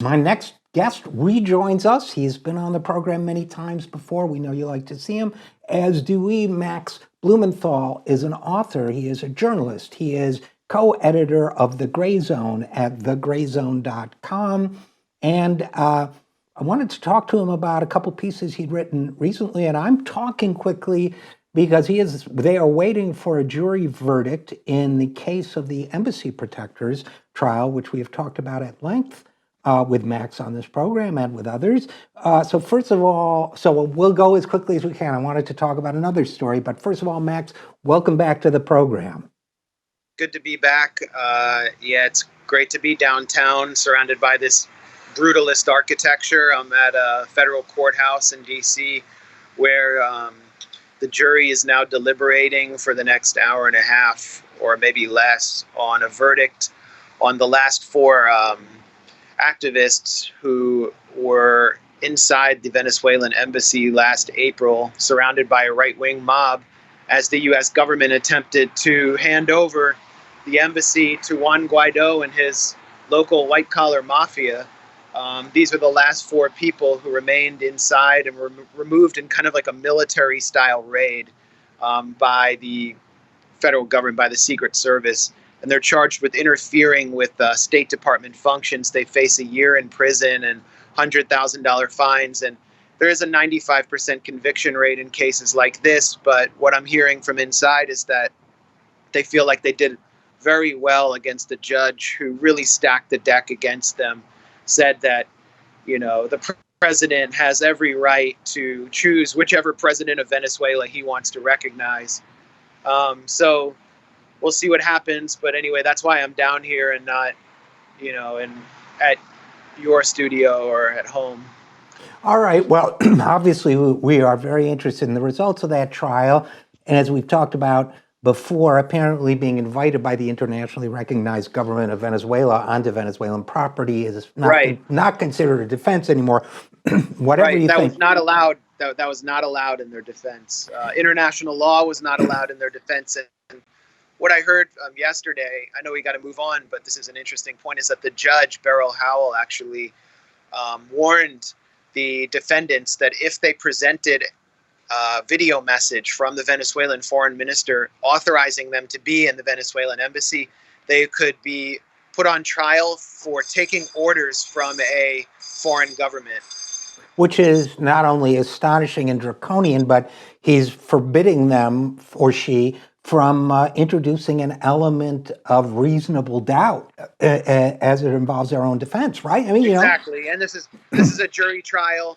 My next guest rejoins us. He's been on the program many times before. We know you like to see him, as do we. Max Blumenthal is an author. He is a journalist. He is co-editor of The Gray Zone at thegrayzone.com. And I wanted to talk to him about a couple pieces he'd written recently, and I'm talking quickly because they are waiting for a jury verdict in the case of the embassy protectors trial, which we have talked about at length with Max on this program and with others. So first of all, so we'll go as quickly as we can. I wanted to talk about another story, but first of all, Max, welcome back to the program. Good to be back. Yeah, it's great to be downtown, surrounded by this brutalist architecture. I'm at a federal courthouse in D.C., where the jury is now deliberating for the next hour and a half, or maybe less, on a verdict on the last four activists who were inside the Venezuelan embassy last April, surrounded by a right-wing mob, as the U.S. government attempted to hand over the embassy to Juan Guaido and his local white-collar mafia. These are the last four people who remained inside and were removed in kind of like a military-style raid by the federal government, by the Secret Service. And they're charged with interfering with State Department functions. They face a year in prison and $100,000 fines. And there is a 95% conviction rate in cases like this. But what I'm hearing from inside is that they feel like they did very well against the judge who really stacked the deck against them, said that, you know, the president has every right to choose whichever president of Venezuela he wants to recognize. So we'll see what happens. But anyway, that's why I'm down here and not, you know, at your studio or at home. All right. Well, obviously, we are very interested in the results of that trial. And as we've talked about before, apparently being invited by the internationally recognized government of Venezuela onto Venezuelan property is not considered a defense anymore. Whatever you think. That was not allowed. That was not allowed in their defense. International law was not allowed in their defense. And what I heard yesterday, I know we got to move on, but this is an interesting point, is that the judge, Beryl Howell, actually warned the defendants that if they presented a video message from the Venezuelan foreign minister authorizing them to be in the Venezuelan embassy, they could be put on trial for taking orders from a foreign government. Which is not only astonishing and draconian, but he's forbidding them, or she, from introducing an element of reasonable doubt as it involves their own defense, right? I mean, exactly. And this is a jury trial.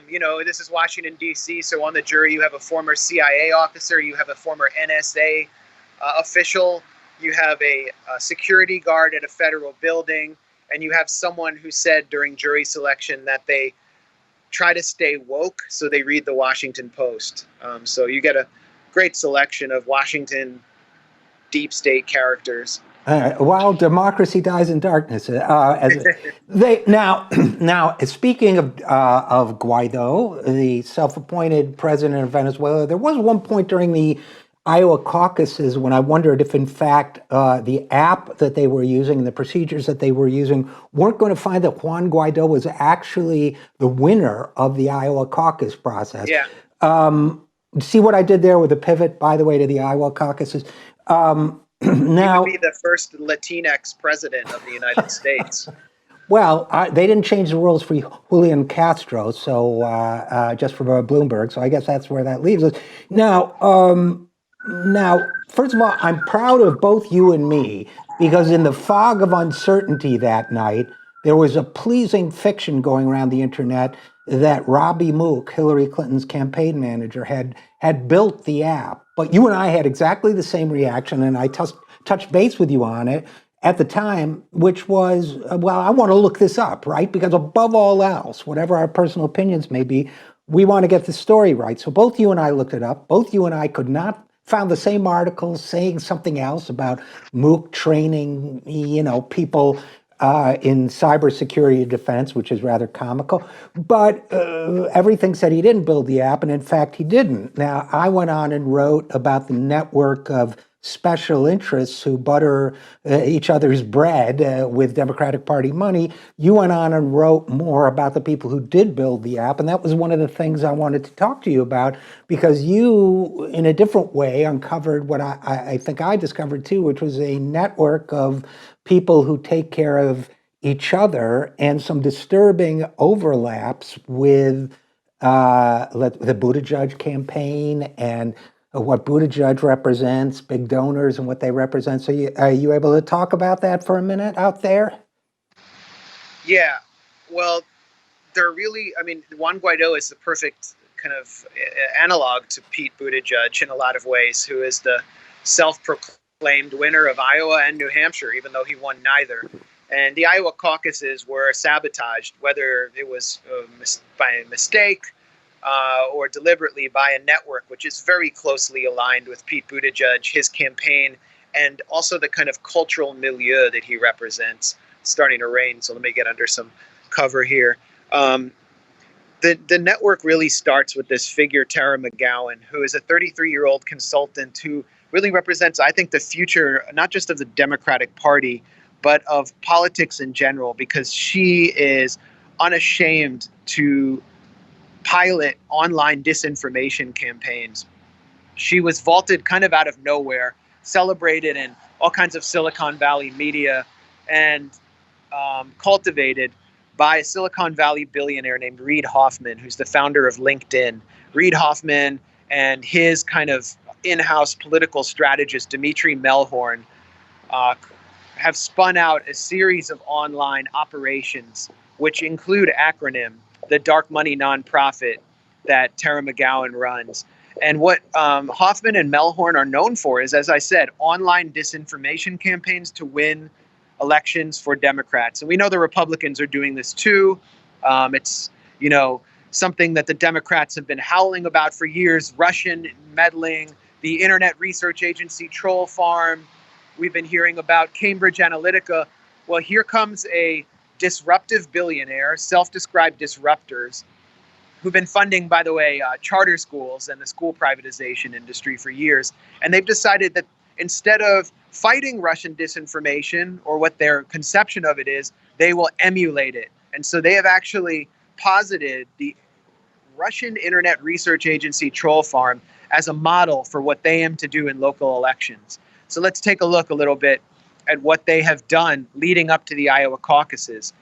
You know, this is Washington, D.C., so on the jury you have a former CIA officer, you have a former NSA official, you have a security guard at a federal building, and you have someone who said during jury selection that they try to stay woke, so they read the Washington Post. So you get a great selection of Washington deep state characters. While democracy dies in darkness, now speaking of Guaido, the self-appointed president of Venezuela, there was one point during the Iowa caucuses when I wondered if, in fact, the app that they were using and the procedures that they were using weren't going to find that Juan Guaido was actually the winner of the Iowa caucus process. Yeah. See what I did there with a pivot, by the way, to the Iowa caucuses. Now, he would be the first Latinx president of the United States. Well, they didn't change the rules for Julian Castro, so just for Bloomberg. So I guess that's where that leaves us. Now, first of all, I'm proud of both you and me, because in the fog of uncertainty that night, there was a pleasing fiction going around the internet that Robbie Mook, Hillary Clinton's campaign manager, had built the app. But you and I had exactly the same reaction, and I touched base with you on it at the time, which was, well, I want to look this up, right? Because above all else, whatever our personal opinions may be, we want to get the story right. So both you and I looked it up. Both you and I found the same articles saying something else about Mook training, people in cybersecurity defense, which is rather comical. But everything said he didn't build the app, and in fact, he didn't. Now, I went on and wrote about the network of special interests who butter each other's bread with Democratic Party money. You went on and wrote more about the people who did build the app. And that was one of the things I wanted to talk to you about, because you, in a different way, uncovered what I think I discovered too, which was a network of people who take care of each other and some disturbing overlaps with the Buttigieg campaign and what Buttigieg represents, big donors and what they represent. So are you able to talk about that for a minute out there? Yeah, well, they're really, I mean, Juan Guaido is the perfect kind of analog to Pete Buttigieg in a lot of ways, who is the self-proclaimed winner of Iowa and New Hampshire, even though he won neither. And the Iowa caucuses were sabotaged, whether it was by mistake or deliberately by a network, which is very closely aligned with Pete Buttigieg, his campaign, and also the kind of cultural milieu that he represents. It's starting to rain, so let me get under some cover here. The network really starts with this figure, Tara McGowan, who is a 33-year-old consultant who really represents, I think, the future, not just of the Democratic Party, but of politics in general, because she is unashamed to pilot online disinformation campaigns. She was vaulted kind of out of nowhere, celebrated in all kinds of Silicon Valley media, and cultivated by a Silicon Valley billionaire named Reid Hoffman, who's the founder of LinkedIn. Reid Hoffman and his kind of in-house political strategist, Dimitri Melhorn, have spun out a series of online operations, which include Acronym, the dark money nonprofit that Tara McGowan runs. And what Hoffman and Melhorn are known for is, as I said, online disinformation campaigns to win elections for Democrats. And we know the Republicans are doing this too. It's, something that the Democrats have been howling about for years: Russian meddling, the Internet Research Agency troll farm. We've been hearing about Cambridge Analytica. Well, here comes a disruptive billionaire, self-described disruptors, who've been funding, by the way, charter schools and the school privatization industry for years. And they've decided that instead of fighting Russian disinformation, or what their conception of it is, they will emulate it. And so they have actually posited the Russian Internet Research Agency troll farm as a model for what they aim to do in local elections. So let's take a look a little bit at what they have done leading up to the Iowa caucuses.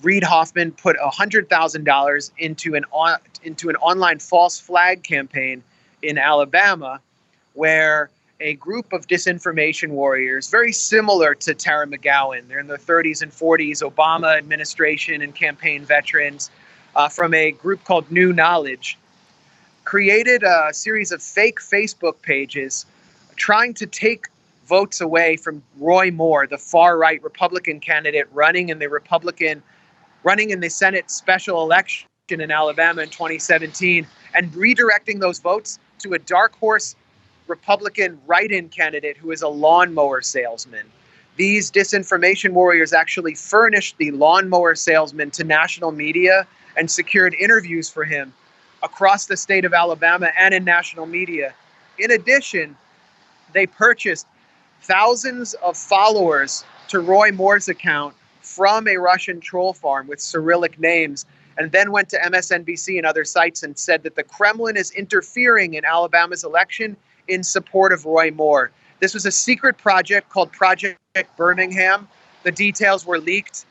Reid Hoffman put $100,000 into an online false flag campaign in Alabama, where a group of disinformation warriors, very similar to Tara McGowan, they're in their 30s and 40s, Obama administration and campaign veterans, from a group called New Knowledge, created a series of fake Facebook pages trying to take votes away from Roy Moore, the far-right Republican candidate running in the Senate special election in Alabama in 2017, and redirecting those votes to a dark horse Republican write-in candidate who is a lawnmower salesman. These disinformation warriors actually furnished the lawnmower salesman to national media and secured interviews for him across the state of Alabama and in national media. In addition, they purchased thousands of followers to Roy Moore's account from a Russian troll farm with Cyrillic names, and then went to MSNBC and other sites and said that the Kremlin is interfering in Alabama's election in support of Roy Moore. This was a secret project called Project Birmingham. The details were leaked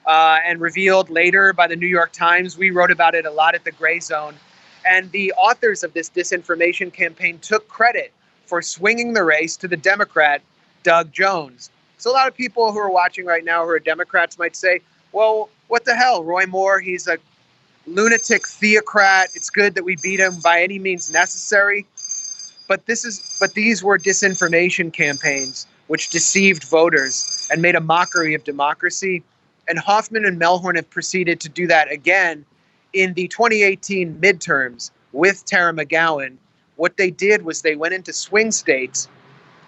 and revealed later by the New York Times. We wrote about it a lot at the Gray Zone. And the authors of this disinformation campaign took credit for swinging the race to the Democrat, Doug Jones. So a lot of people who are watching right now who are Democrats might say, well, what the hell? Roy Moore, he's a lunatic theocrat. It's good that we beat him by any means necessary. But these were disinformation campaigns which deceived voters and made a mockery of democracy. And Hoffman and Melhorn have proceeded to do that again in the 2018 midterms with Tara McGowan. What they did was they went into swing states,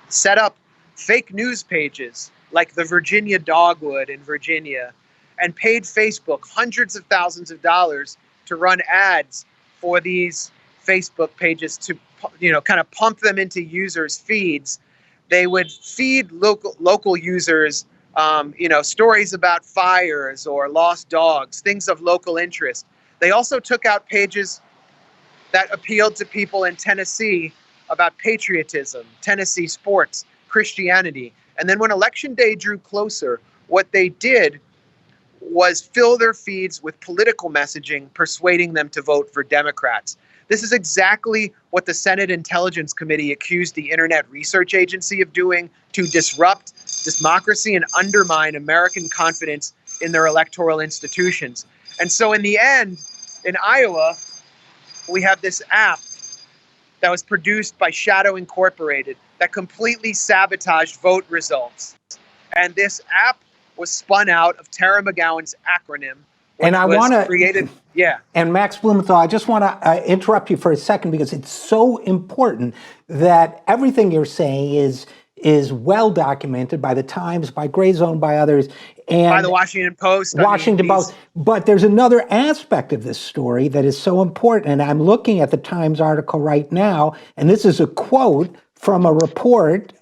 set up fake news pages like the Virginia Dogwood in Virginia, and paid Facebook hundreds of thousands of dollars to run ads for these Facebook pages to, kind of pump them into users' feeds. They would feed local users, stories about fires or lost dogs, things of local interest. They also took out pages that appealed to people in Tennessee about patriotism, Tennessee sports, Christianity. And then when election day drew closer, what they did was fill their feeds with political messaging, persuading them to vote for Democrats. This is exactly what the Senate Intelligence Committee accused the Internet Research Agency of doing to disrupt democracy and undermine American confidence in their electoral institutions. And so in the end, in Iowa, we have this app that was produced by Shadow Incorporated that completely sabotaged vote results. And this app was spun out of Tara McGowan's acronym, which And I was want to created. Yeah. And Max Blumenthal, I just want to interrupt you for a second because it's so important that everything you're saying is well documented by the Times, by Gray Zone, by others, and By the Washington Post. Washington Post. But there's another aspect of this story that is so important, and I'm looking at the Times article right now, and this is a quote from a report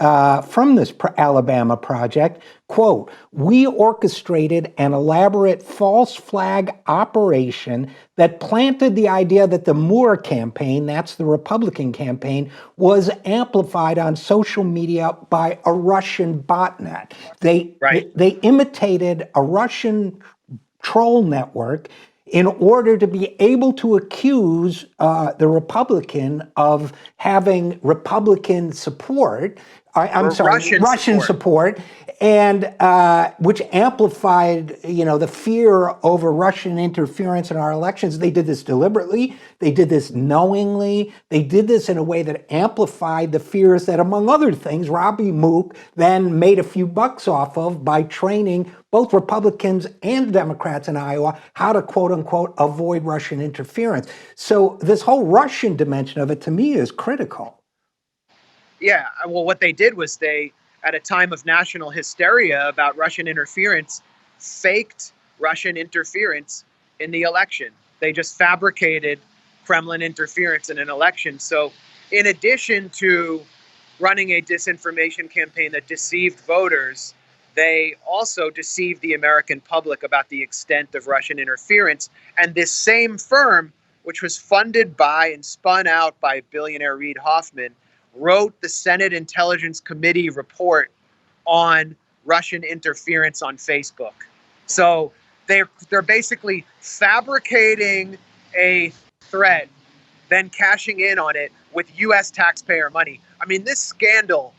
from this Alabama project. Quote, "We orchestrated an elaborate false flag operation that planted the idea that the Moore campaign, that's the Republican campaign, was amplified on social media by a Russian botnet. They imitated a Russian troll network in order to be able to accuse the Republican of having Republican support. Russian support, and which amplified, the fear over Russian interference in our elections. They did this deliberately. They did this knowingly. They did this in a way that amplified the fears that, among other things, Robbie Mook then made a few bucks off of by training both Republicans and Democrats in Iowa how to, quote unquote, avoid Russian interference. So this whole Russian dimension of it, to me, is critical. Yeah, well, what they did was they, at a time of national hysteria about Russian interference, faked Russian interference in the election. They just fabricated Kremlin interference in an election. So in addition to running a disinformation campaign that deceived voters, they also deceived the American public about the extent of Russian interference. And this same firm, which was funded by and spun out by billionaire Reid Hoffman, wrote the Senate Intelligence Committee report on Russian interference on Facebook. So they're basically fabricating a threat, then cashing in on it with U.S. taxpayer money. I mean, this scandal,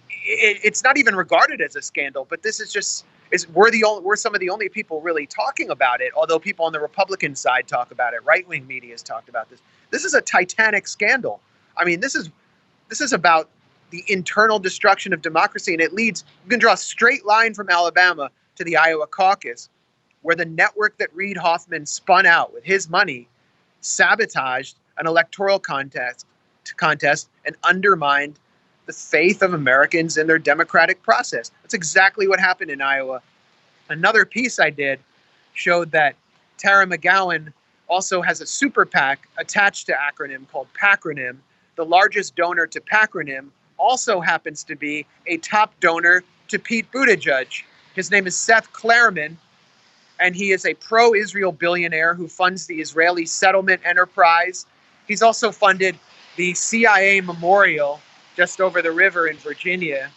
it's not even regarded as a scandal, but this is we're some of the only people really talking about it. Although people on the Republican side talk about it, right-wing media has talked about this. This is a titanic scandal. I mean, this is about the internal destruction of democracy, and it leads, you can draw a straight line from Alabama to the Iowa caucus, where the network that Reid Hoffman spun out with his money sabotaged an electoral contest and undermined the faith of Americans in their democratic process. That's exactly what happened in Iowa. Another piece I did showed that Tara McGowan also has a super PAC attached to acronym called Pacronym. The largest donor to Pacronym also happens to be a top donor to Pete Buttigieg. His name is Seth Klarman, and he is a pro-Israel billionaire who funds the Israeli settlement enterprise. He's also funded the CIA memorial just over the river in Virginia.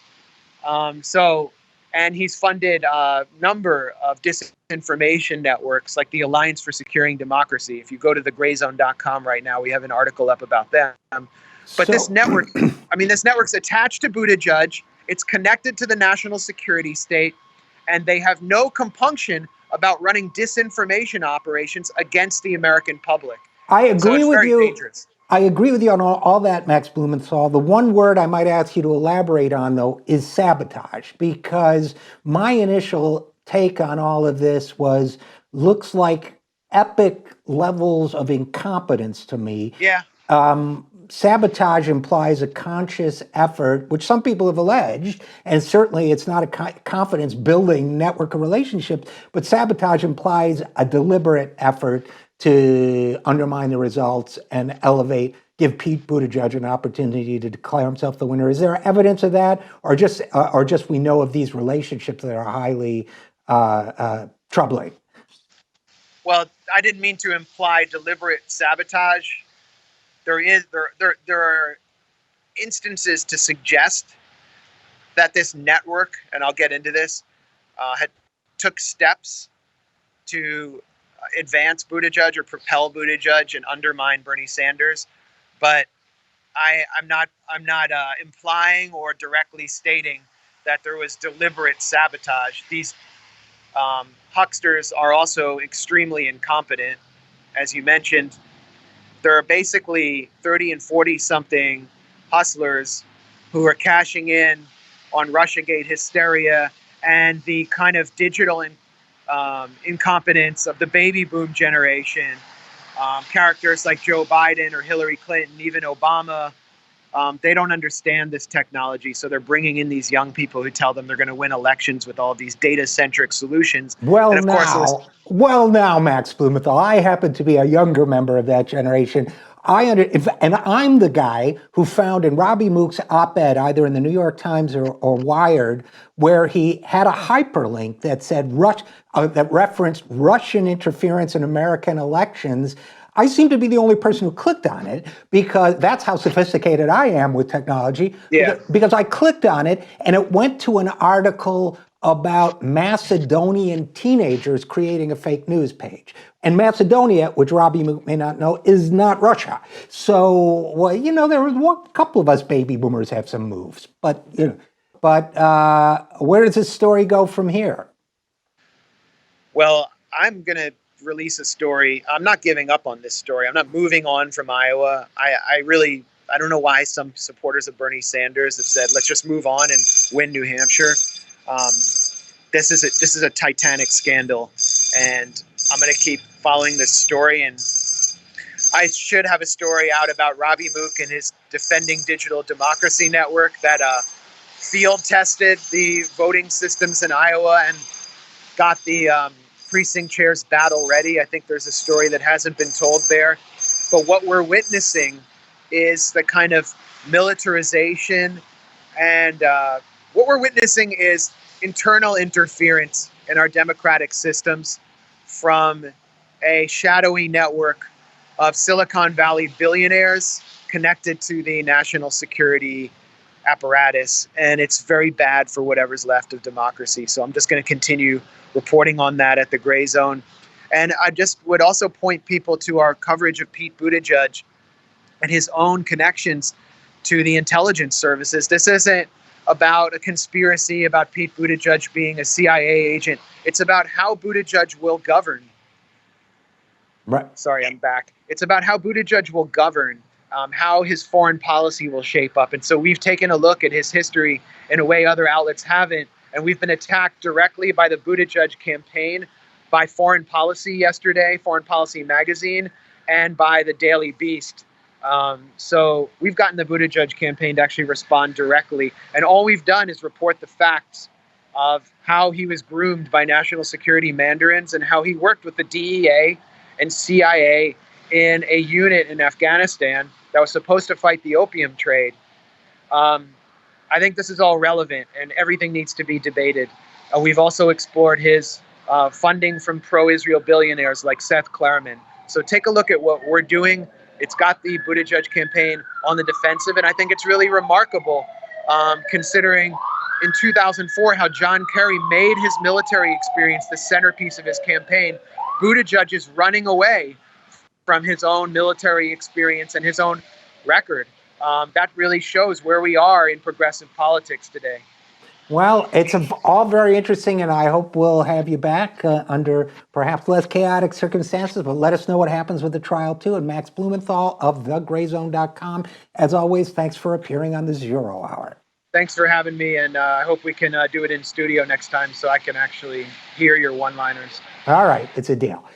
And he's funded a number of disinformation networks like the Alliance for Securing Democracy. If you go to thegrayzone.com right now, we have an article up about them. But this network's attached to Buttigieg. It's connected to the national security state, and they have no compunction about running disinformation operations against the American public. I agree with you. Dangerous. I agree with you on all that, Max Blumenthal. The one word I might ask you to elaborate on, though, is sabotage, because my initial take on all of this looks like epic levels of incompetence to me. Yeah. Sabotage implies a conscious effort, which some people have alleged, and certainly it's not a confidence-building network of relationships, but sabotage implies a deliberate effort to undermine the results and elevate give Pete Buttigieg an opportunity to declare himself the winner. Is there evidence of that, or just we know of these relationships that are highly troubling? Well, I didn't mean to imply deliberate sabotage. There are instances to suggest that this network, and I'll get into this, had took steps to advance Buttigieg or propel Buttigieg and undermine Bernie Sanders, but I'm not implying or directly stating that there was deliberate sabotage. These hucksters are also extremely incompetent, as you mentioned. There are basically 30 and 40 something hustlers who are cashing in on Russiagate hysteria and the kind of digital incompetence of the baby boom generation. Characters like Joe Biden or Hillary Clinton, even Obama, they don't understand this technology. So they're bringing in these young people who tell them they're going to win elections with all these data-centric solutions. Well, and of course, now, Max Blumenthal, I happen to be a younger member of that generation. And I'm the guy who found in Robbie Mook's op-ed, either in the New York Times or Wired, where he had a hyperlink that said that referenced Russian interference in American elections. I seem to be the only person who clicked on it because that's how sophisticated I am with technology. Yeah. Because I clicked on it and it went to an article about Macedonian teenagers creating a fake news page. And Macedonia, which Robbie may not know, is not Russia. So, well, there was a couple of us baby boomers have some moves. But where does this story go from here? Well, I'm going to release a story. I'm not giving up on this story. I'm not moving on from Iowa. I don't know why some supporters of Bernie Sanders have said, let's just move on and win New Hampshire. This is a titanic scandal, and I'm going to keep following this story. And I should have a story out about Robbie Mook and his Defending Digital Democracy Network that field tested the voting systems in Iowa and got the precinct chairs battle ready. I think there's a story that hasn't been told there. But what we're witnessing is the kind of militarization, and what we're witnessing is internal interference in our democratic systems from a shadowy network of Silicon Valley billionaires connected to the national security apparatus. And it's very bad for whatever's left of democracy. So I'm just going to continue reporting on that at the Gray Zone. And I just would also point people to our coverage of Pete Buttigieg and his own connections to the intelligence services. This isn't about a conspiracy about Pete Buttigieg being a CIA agent. It's about how Buttigieg will govern. Right. Sorry, I'm back. It's about how Buttigieg will govern, how his foreign policy will shape up. And so we've taken a look at his history in a way other outlets haven't. And we've been attacked directly by the Buttigieg campaign, by Foreign Policy yesterday, Foreign Policy magazine, and by the Daily Beast. So we've gotten the Buttigieg campaign to actually respond directly. And all we've done is report the facts of how he was groomed by national security mandarins and how he worked with the DEA and CIA in a unit in Afghanistan that was supposed to fight the opium trade. I think this is all relevant and everything needs to be debated. We've also explored his funding from pro-Israel billionaires like Seth Klarman. So take a look at what we're doing. It's got the Buttigieg campaign on the defensive, and I think it's really remarkable considering in 2004 how John Kerry made his military experience the centerpiece of his campaign. Buttigieg is running away from his own military experience and his own record. That really shows where we are in progressive politics today. Well, it's all very interesting, and I hope we'll have you back under perhaps less chaotic circumstances, but let us know what happens with the trial, too. And Max Blumenthal of thegrayzone.com. As always, thanks for appearing on the Zero Hour. Thanks for having me, and I hope we can do it in studio next time so I can actually hear your one-liners. All right, it's a deal.